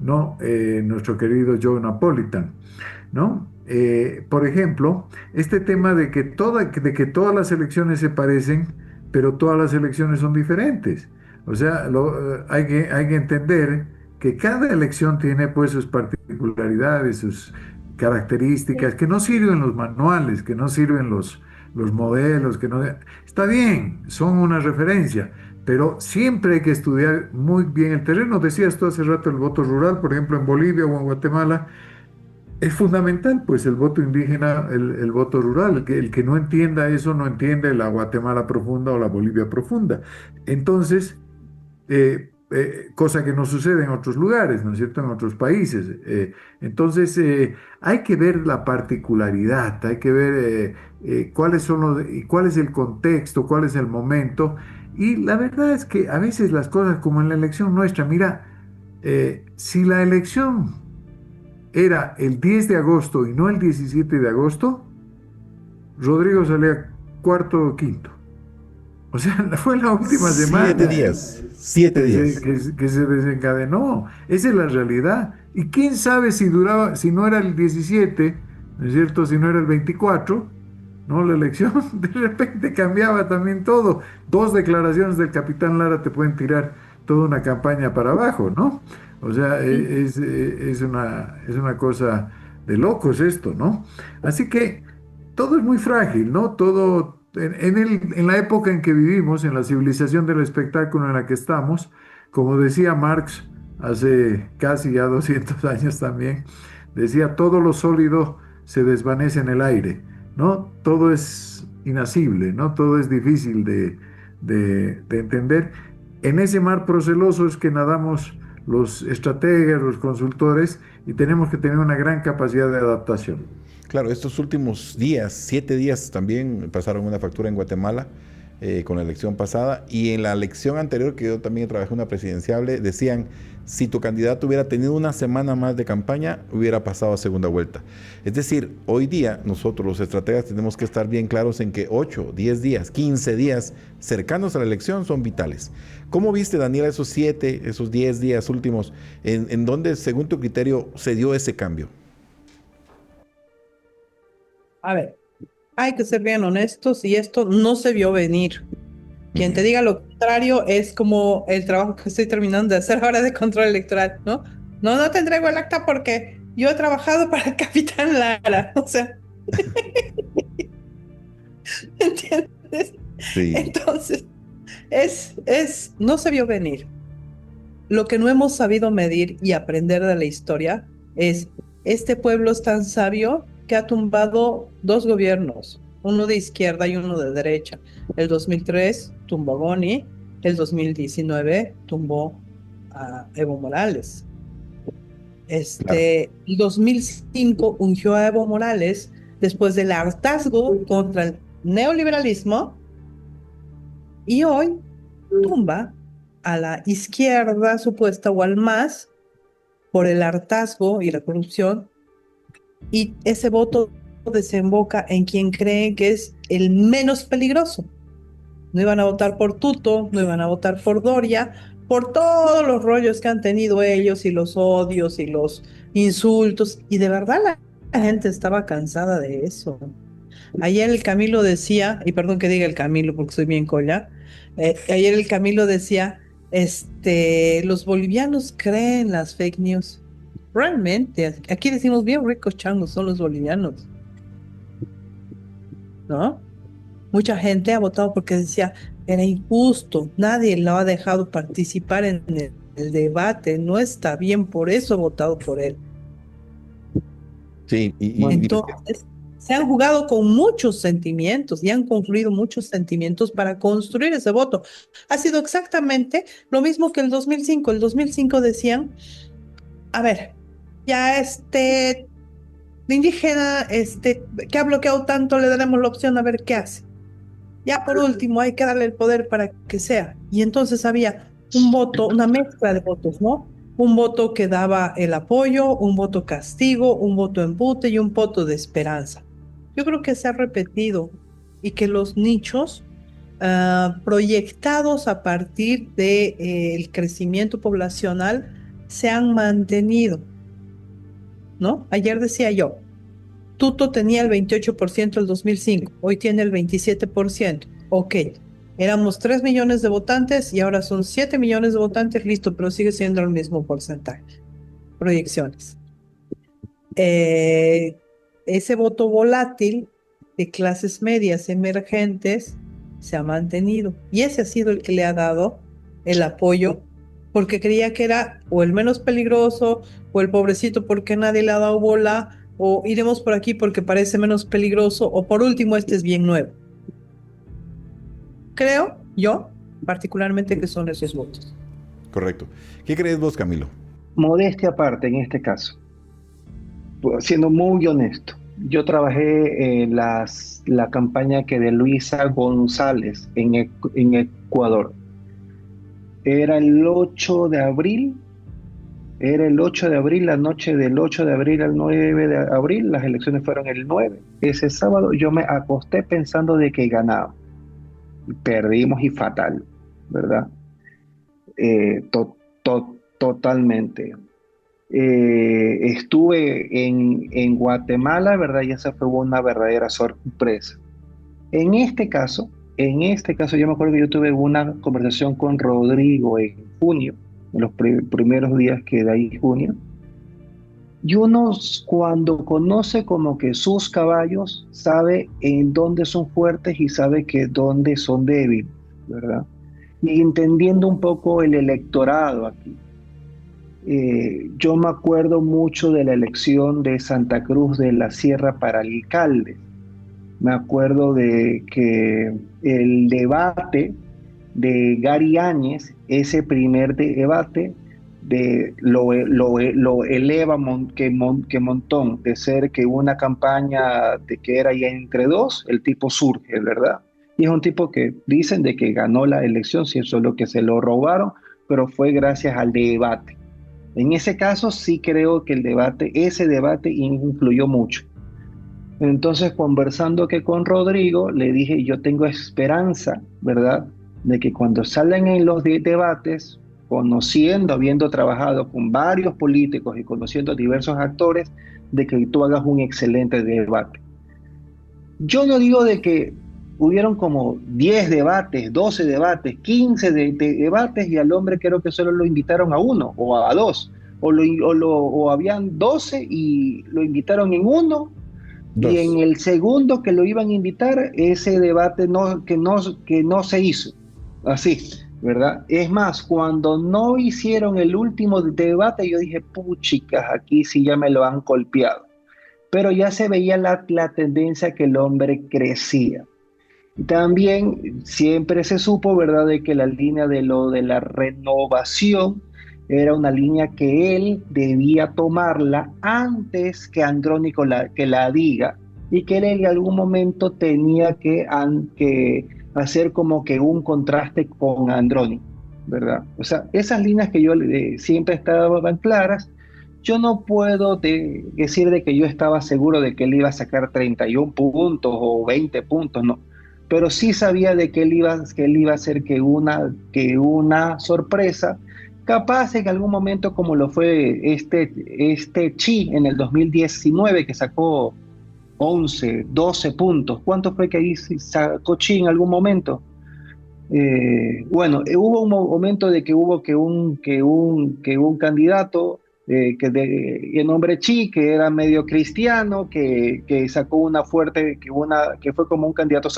no, nuestro querido Joe Napolitan, ¿no? Por ejemplo, este tema de que todas las elecciones se parecen, pero todas las elecciones son diferentes. O sea, hay que entender que cada elección tiene pues sus particularidades, sus características que no sirven los manuales, que no sirven los modelos, que no... Está bien, son una referencia, pero siempre hay que estudiar muy bien el terreno. Decías tú hace rato el voto rural, por ejemplo, en Bolivia o en Guatemala, es fundamental, pues el voto indígena, el voto rural. El que no entienda eso no entiende la Guatemala profunda o la Bolivia profunda. Entonces, cosa que no sucede en otros lugares, ¿no es cierto? En otros países. Entonces, hay que ver la particularidad, hay que ver cuáles son y cuál es el contexto, cuál es el momento. Y la verdad es que a veces las cosas, como en la elección nuestra, mira, si la elección era el 10 de agosto y no el 17 de agosto, Rodrigo salía cuarto o quinto. O sea, fue la última 7 días. semana 7 que se, días. que se desencadenó. Esa es la realidad. Y quién sabe si duraba, si no era el 17, ¿no es cierto? Si no era el 24, ¿no? La elección, de repente cambiaba también todo. Dos declaraciones del capitán Lara te pueden tirar toda una campaña para abajo, ¿no? O sea, es una cosa de locos esto, ¿no? Así que todo es muy frágil, ¿no? Todo, en la época en que vivimos, en la civilización del espectáculo en la que estamos, como decía Marx hace casi ya 200 años también, decía, todo lo sólido se desvanece en el aire, ¿no? Todo es inasible, ¿no? Todo es difícil de entender. En ese mar proceloso es que nadamos los estrategas, los consultores, y tenemos que tener una gran capacidad de adaptación. Claro, estos últimos días, 7 días también pasaron una factura en Guatemala con la elección pasada y en la elección anterior, que yo también trabajé en una presidenciable, decían, si tu candidato hubiera tenido una semana más de campaña, hubiera pasado a segunda vuelta. Es decir, hoy día nosotros los estrategas tenemos que estar bien claros en que 8, 10 días, 15 días cercanos a la elección son vitales. ¿Cómo viste, Daniela, esos 7, esos 10 días últimos, en dónde, según tu criterio, se dio ese cambio? A ver, hay que ser bien honestos y esto no se vio venir. Quien te Ujú. diga lo contrario es como el trabajo que estoy terminando de hacer ahora de control electoral, ¿no? No, no te entrego el acta porque yo he trabajado para el capitán Lara, o sea, ¿entiendes? Sí. Entonces, no se vio venir. Lo que no hemos sabido medir y aprender de la historia es, este pueblo es tan sabio que ha tumbado dos gobiernos, uno de izquierda y uno de derecha. El 2003 tumbó a Boni, el 2019 tumbó a Evo Morales. Claro. El 2005 ungió a Evo Morales después del hartazgo contra el neoliberalismo y hoy tumba a la izquierda supuesta o al MAS por el hartazgo y la corrupción, y ese voto desemboca en quien cree que es el menos peligroso, No iban a votar por Tuto, no iban a votar por Doria, por todos los rollos que han tenido ellos y los odios y los insultos. Y de verdad la gente estaba cansada de eso. Ayer el Camilo decía, y perdón que diga el Camilo porque soy bien colla, ayer el Camilo decía, los bolivianos creen las fake news. Realmente, aquí decimos bien ricos changos son los bolivianos, ¿no? Mucha gente ha votado porque decía, era injusto, nadie lo ha dejado participar en el debate, no está bien, por eso he votado por él. Sí, Entonces, se han jugado con muchos sentimientos y han confluido muchos sentimientos para construir ese voto. Ha sido exactamente lo mismo que el 2005. El 2005 decían, a ver, ya de indígena, que ha bloqueado tanto, le daremos la opción a ver qué hace. Ya por último, hay que darle el poder para que sea. Y entonces había un voto, una mezcla de votos, ¿no? Un voto que daba el apoyo, un voto castigo, un voto embute y un voto de esperanza. Yo creo que se ha repetido y que los nichos proyectados a partir del crecimiento poblacional se han mantenido, ¿no? Ayer decía yo, Tuto tenía el 28% el 2005, hoy tiene el 27%. Ok, éramos 3 millones de votantes y ahora son 7 millones de votantes, listo, pero sigue siendo el mismo porcentaje. Proyecciones. Ese voto volátil de clases medias emergentes se ha mantenido y ese ha sido el que le ha dado el apoyo porque creía que era o el menos peligroso o el pobrecito porque nadie le ha dado bola o iremos por aquí porque parece menos peligroso o por último este es bien nuevo. Creo yo particularmente que son esos votos. correcto. ¿Qué crees vos, Camilo? Modestia aparte en este caso, siendo muy honesto, yo trabajé en la campaña que de Luisa González en Ecuador. Era el 8 de abril, la noche del 8 de abril al 9 de abril, las elecciones fueron el 9. Ese sábado yo me acosté pensando de que ganaba. Perdimos y fatal, ¿verdad? Totalmente. Estuve en Guatemala, ¿verdad? Y esa fue una verdadera sorpresa. En este caso, yo me acuerdo que yo tuve una conversación con Rodrigo en junio, en los primeros días que de ahí junio. Y uno cuando conoce como que sus caballos, sabe en dónde son fuertes y sabe que dónde son débiles, ¿verdad? Y entendiendo un poco el electorado aquí. Yo me acuerdo mucho de la elección de Santa Cruz de la Sierra para alcalde. Me acuerdo de que el debate de Gary Áñez, ese primer debate, lo eleva que montón, de ser que una campaña de que era ya entre dos, el tipo surge, ¿verdad? Y es un tipo que dicen de que ganó la elección, si eso es lo que se lo robaron, pero fue gracias al debate. En ese caso sí creo que ese debate influyó mucho. Entonces, conversando que con Rodrigo, le dije, yo tengo esperanza, ¿verdad? De que cuando salen en los debates, conociendo, habiendo trabajado con varios políticos y conociendo diversos actores, de que tú hagas un excelente debate. Yo no digo de que hubieron como 10 debates, 12 debates, 15 debates y al hombre creo que solo lo invitaron a uno o a dos, o habían 12 y lo invitaron en uno. Dos. Y en el segundo que lo iban a invitar, ese debate que no se hizo. Así, ¿verdad? Es más, cuando no hicieron el último debate, yo dije, puchicas, aquí sí ya me lo han golpeado. Pero ya se veía la tendencia que el hombre crecía. También siempre se supo, ¿verdad?, de que la línea de la renovación era una línea que él debía tomarla antes que Andrónico que la diga y que él en algún momento tenía que hacer como que un contraste con Andrónico, ¿verdad? O sea, esas líneas que yo siempre estaban claras. Yo no puedo decir de que yo estaba seguro de que él iba a sacar 31 puntos o 20 puntos, no. pero sí sabía de que él iba a ser que una sorpresa, capaz en algún momento como lo fue este Chi en el 2019 que sacó 11, 12 puntos. ¿Cuánto fue que ahí sacó Chi en algún momento? Bueno, hubo un momento de que hubo que un candidato de nombre Chi, que era medio cristiano, que sacó una fuerte, que fue como un candidato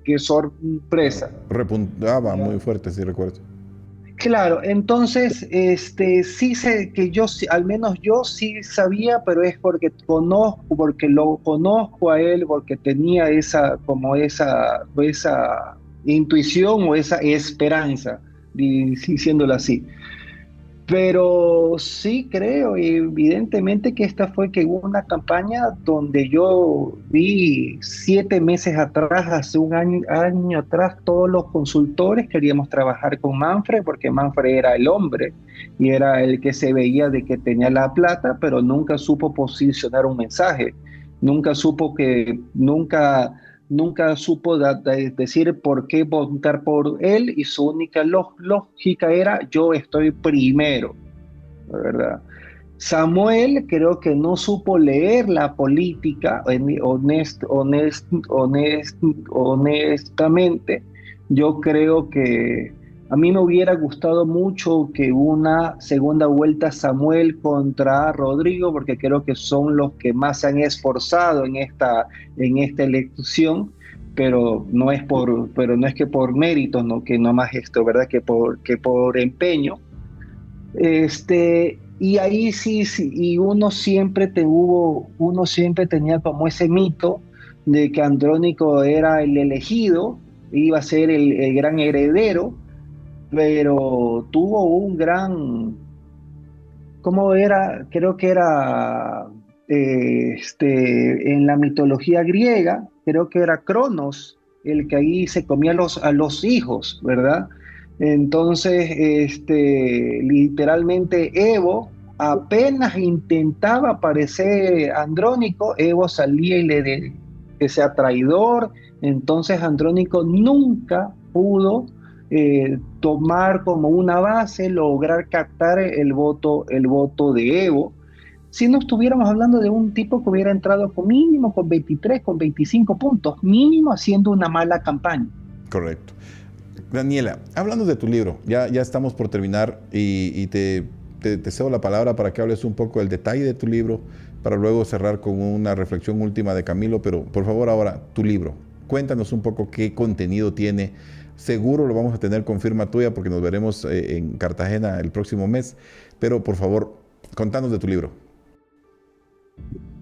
que sorpresa. Repuntaba muy fuerte, sí recuerdo. Claro, entonces, sí sé que al menos yo sí sabía, pero es porque lo conozco a él, porque tenía esa intuición o esa esperanza, diciéndolo así. Pero sí creo, evidentemente, que esta fue que hubo una campaña donde yo vi 7 meses atrás, hace un año atrás, todos los consultores queríamos trabajar con Manfred, porque Manfred era el hombre y era el que se veía de que tenía la plata, pero nunca supo posicionar un mensaje, nunca supo decir por qué votar por él, y su única lógica era: yo estoy primero, ¿verdad? Samuel creo que no supo leer la política, honestamente. Yo creo que a mí me hubiera gustado mucho que una segunda vuelta Samuel contra Rodrigo, porque creo que son los que más se han esforzado en esta elección, pero no es que por méritos, no, que no más esto, ¿verdad? Que por empeño. Y ahí sí, y uno siempre tenía como ese mito de que Andrónico era el elegido, iba a ser el gran heredero, pero tuvo ¿cómo era? Creo que era, en la mitología griega, creo que era Cronos, el que ahí se comía a los hijos, ¿verdad? Entonces, literalmente Evo apenas intentaba parecer Andrónico, Evo salía y que sea traidor. Entonces Andrónico nunca pudo tomar como una base, lograr captar el voto de Evo. Si no estuviéramos hablando de un tipo que hubiera entrado con mínimo con 23, con 25 puntos, mínimo haciendo una mala campaña. Correcto. Daniela, hablando de tu libro, ya estamos por terminar y te cedo la palabra para que hables un poco del detalle de tu libro, para luego cerrar con una reflexión última de Camilo, pero por favor ahora, tu libro. Cuéntanos un poco qué contenido tiene. Seguro lo vamos a tener con firma tuya porque nos veremos en Cartagena el próximo mes, pero por favor, contanos de tu libro.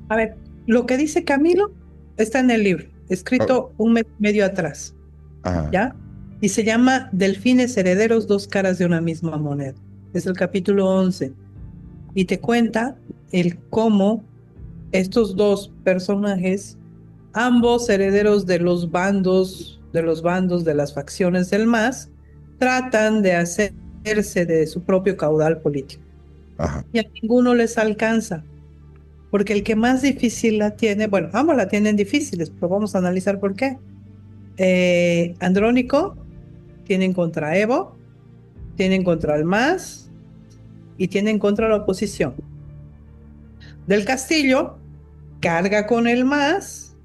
A ver, lo que dice Camilo está en el libro, escrito un mes y medio atrás, Ajá. ¿ya? Y se llama Delfines herederos, dos caras de una misma moneda. Es el capítulo 11. Y te cuenta el cómo estos dos personajes, ambos herederos de los bandos de las facciones del MAS, tratan de hacerse de su propio caudal político. Ajá. Y a ninguno les alcanza. Porque el que más difícil la tiene, bueno, ambos la tienen difíciles, pero vamos a analizar por qué. Andrónico tienen contra Evo, tienen contra el MAS y tienen contra la oposición. Del Castillo carga con el MAS,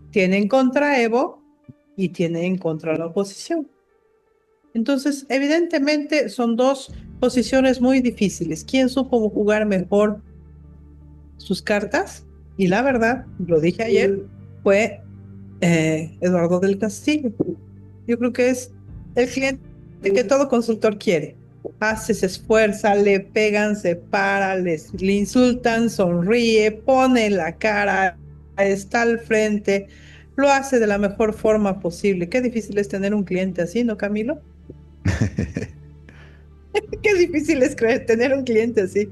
tienen contra Evo y tienen contra la oposición. Entonces, evidentemente son dos posiciones muy difíciles. ¿Quién supo jugar mejor sus cartas? Y la verdad, lo dije ayer, fue Eduardo del Castillo. Yo creo que es el cliente que todo consultor quiere. Hace, se esfuerza, le pegan, se para, le insultan, sonríe, pone la cara, está al frente, lo hace de la mejor forma posible. Qué difícil es tener un cliente así, ¿no, Camilo? Qué difícil es tener un cliente así.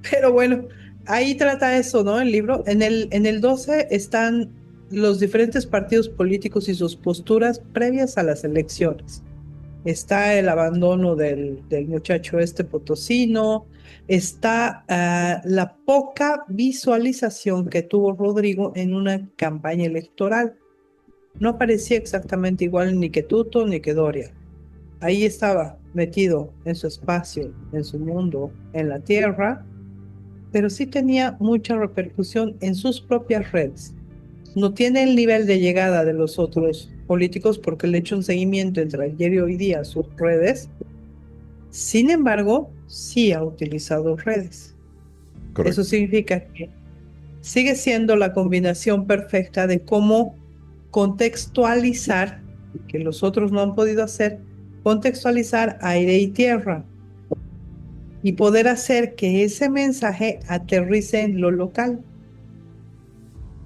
Pero bueno, ahí trata eso, ¿no? El libro. En el 12 están los diferentes partidos políticos y sus posturas previas a las elecciones. Está el abandono del muchacho potosino, está la poca visualización que tuvo Rodrigo en una campaña electoral. no parecía exactamente igual ni que Tuto ni que Doria. Ahí estaba metido en su espacio, en su mundo, en la tierra, pero sí tenía mucha repercusión en sus propias redes. No tiene el nivel de llegada de los otros políticos porque le he hecho un seguimiento entre ayer y hoy día a sus redes. Sin embargo, sí ha utilizado redes. Eso Correcto. significa que sigue siendo la combinación perfecta de cómo contextualizar, que los otros no han podido hacer, contextualizar aire y tierra y poder hacer que ese mensaje aterrice en lo local.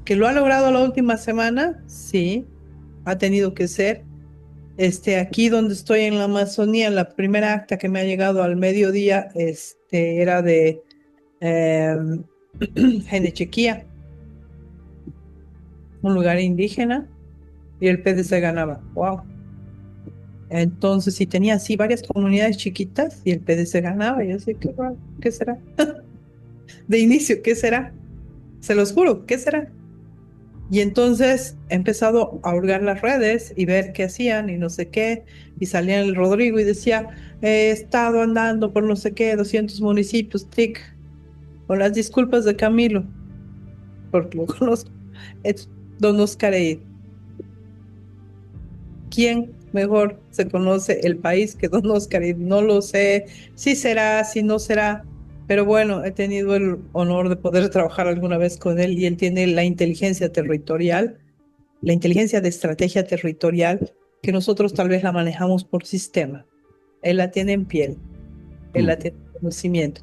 ¿Que lo ha logrado la última semana? Sí, ha tenido que ser. Aquí donde estoy en la Amazonía, la primera acta que me ha llegado al mediodía, era de eh, Genechequía, un lugar indígena, y el PDC ganaba. Wow. Entonces, si tenía así varias comunidades chiquitas y el PDC ganaba, yo sé qué raro, ¿qué será? De inicio, ¿qué será? Se los juro, ¿qué será? Y entonces he empezado a hurgar las redes y ver qué hacían y no sé qué. Y salía el Rodrigo y decía, he estado andando por no sé qué, 200 municipios, tic, con las disculpas de Camilo, porque lo conozco. Es don Oscar Eid. ¿Quién mejor se conoce el país que don Oscar Eid? No lo sé, si será, si no será. Pero bueno, he tenido el honor de poder trabajar alguna vez con él y él tiene la inteligencia territorial, la inteligencia de estrategia territorial, que nosotros tal vez la manejamos por sistema. Él la tiene en piel, él la tiene en conocimiento.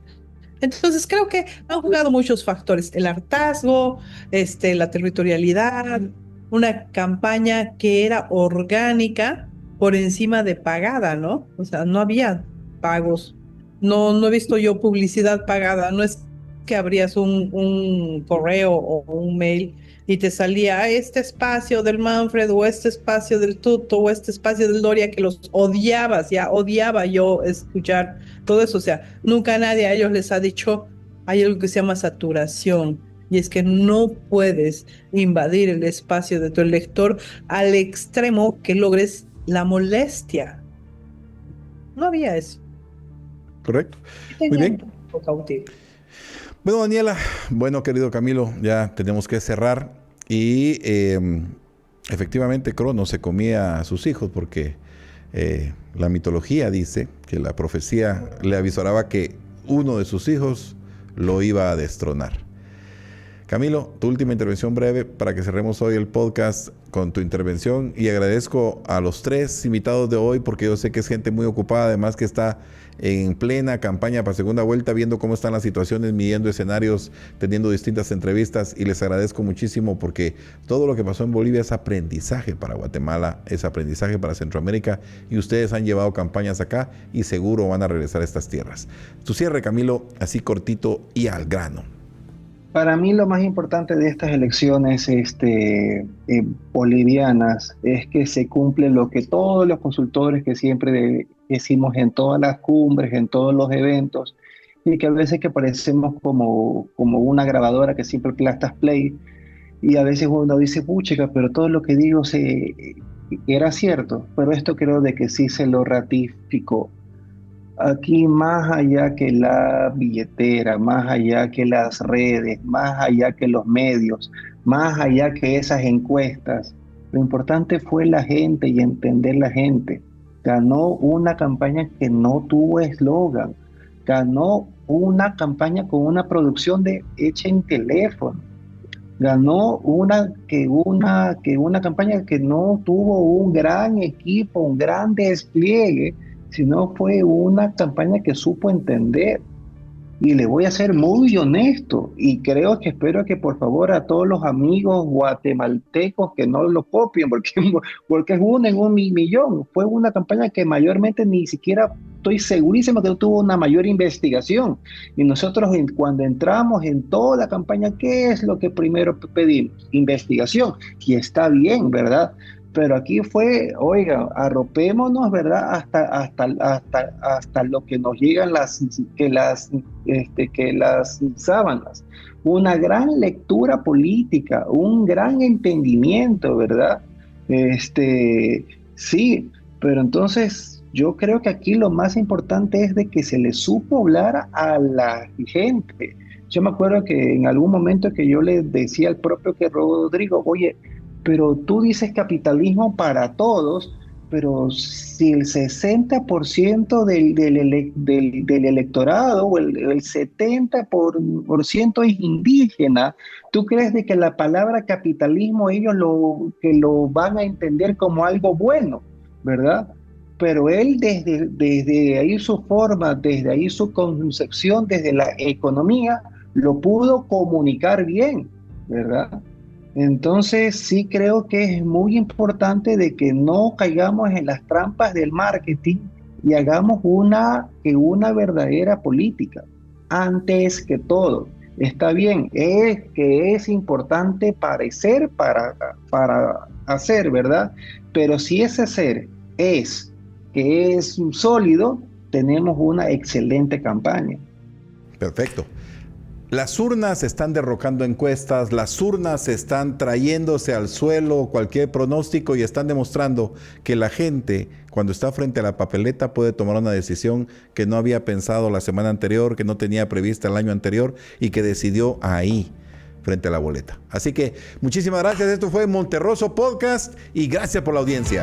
Entonces creo que han jugado muchos factores, el hartazgo, la territorialidad, una campaña que era orgánica por encima de pagada, ¿no? O sea, no había pagos, no he visto yo publicidad pagada, no es que abrías un correo o un mail y te salía este espacio del Manfred o este espacio del Tuto o este espacio del Doria que los odiabas, ya odiaba yo escuchar todo eso. O sea, nunca nadie a ellos les ha dicho, hay algo que se llama saturación, y es que no puedes invadir el espacio de tu lector al extremo que logres la molestia. No había eso. Correcto. Sí Muy tenían bien. un cautivo. Bueno, Daniela, bueno, querido Camilo, ya tenemos que cerrar. Y efectivamente, Crono se comía a sus hijos porque la mitología dice que la profecía le avisoraba que uno de sus hijos lo iba a destronar. Camilo, tu última intervención breve para que cerremos hoy el podcast con tu intervención, y agradezco a los tres invitados de hoy porque yo sé que es gente muy ocupada, además que está en plena campaña para segunda vuelta, viendo cómo están las situaciones, midiendo escenarios, teniendo distintas entrevistas, y les agradezco muchísimo porque todo lo que pasó en Bolivia es aprendizaje para Guatemala, es aprendizaje para Centroamérica, y ustedes han llevado campañas acá y seguro van a regresar a estas tierras. Tu cierre, Camilo, así cortito y al grano. Para mí lo más importante de estas elecciones bolivianas es que se cumple lo que todos los consultores que siempre decimos en todas las cumbres, en todos los eventos, y que a veces que parecemos como una grabadora que siempre aplastas play, y a veces uno dice, puchica, pero todo lo que digo era cierto, pero esto creo de que sí se lo ratificó. Aquí, más allá que la billetera, más allá que las redes, más allá que los medios, más allá que esas encuestas, lo importante fue la gente y entender la gente. Ganó una campaña que no tuvo eslogan, ganó una campaña con una producción hecha en teléfono, ganó una campaña que no tuvo un gran equipo, un gran despliegue, sino fue una campaña que supo entender. Y le voy a ser muy honesto, y espero que por favor a todos los amigos guatemaltecos que no lo copien, porque es uno en un millón. Fue una campaña que mayormente ni siquiera, estoy segurísimo que no tuvo una mayor investigación. Y nosotros cuando entramos en toda la campaña, ¿qué es lo que primero pedimos? Investigación, y está bien, ¿verdad? Pero aquí fue, oiga, arropémonos, ¿verdad? Hasta lo que nos llegan las sábanas. Una gran lectura política, un gran entendimiento, ¿verdad? Sí, pero entonces yo creo que aquí lo más importante es de que se le supo hablar a la gente. Yo me acuerdo que en algún momento que yo le decía al propio que Rodrigo, oye, pero tú dices capitalismo para todos, pero si el 60% del electorado o el 70% es indígena, ¿tú crees de que la palabra capitalismo ellos que lo van a entender como algo bueno, verdad? Pero él desde ahí su forma, desde ahí su concepción, desde la economía, lo pudo comunicar bien, ¿verdad? Entonces sí creo que es muy importante de que no caigamos en las trampas del marketing y hagamos una verdadera política. Antes que todo, está bien, es que es importante parecer para hacer, ¿verdad? Pero si ese ser es que es sólido, tenemos una excelente campaña. Perfecto. Las urnas están derrocando encuestas, las urnas están trayéndose al suelo cualquier pronóstico y están demostrando que la gente, cuando está frente a la papeleta, puede tomar una decisión que no había pensado la semana anterior, que no tenía prevista el año anterior y que decidió ahí, frente a la boleta. Así que muchísimas gracias. Esto fue Monterroso Podcast y gracias por la audiencia.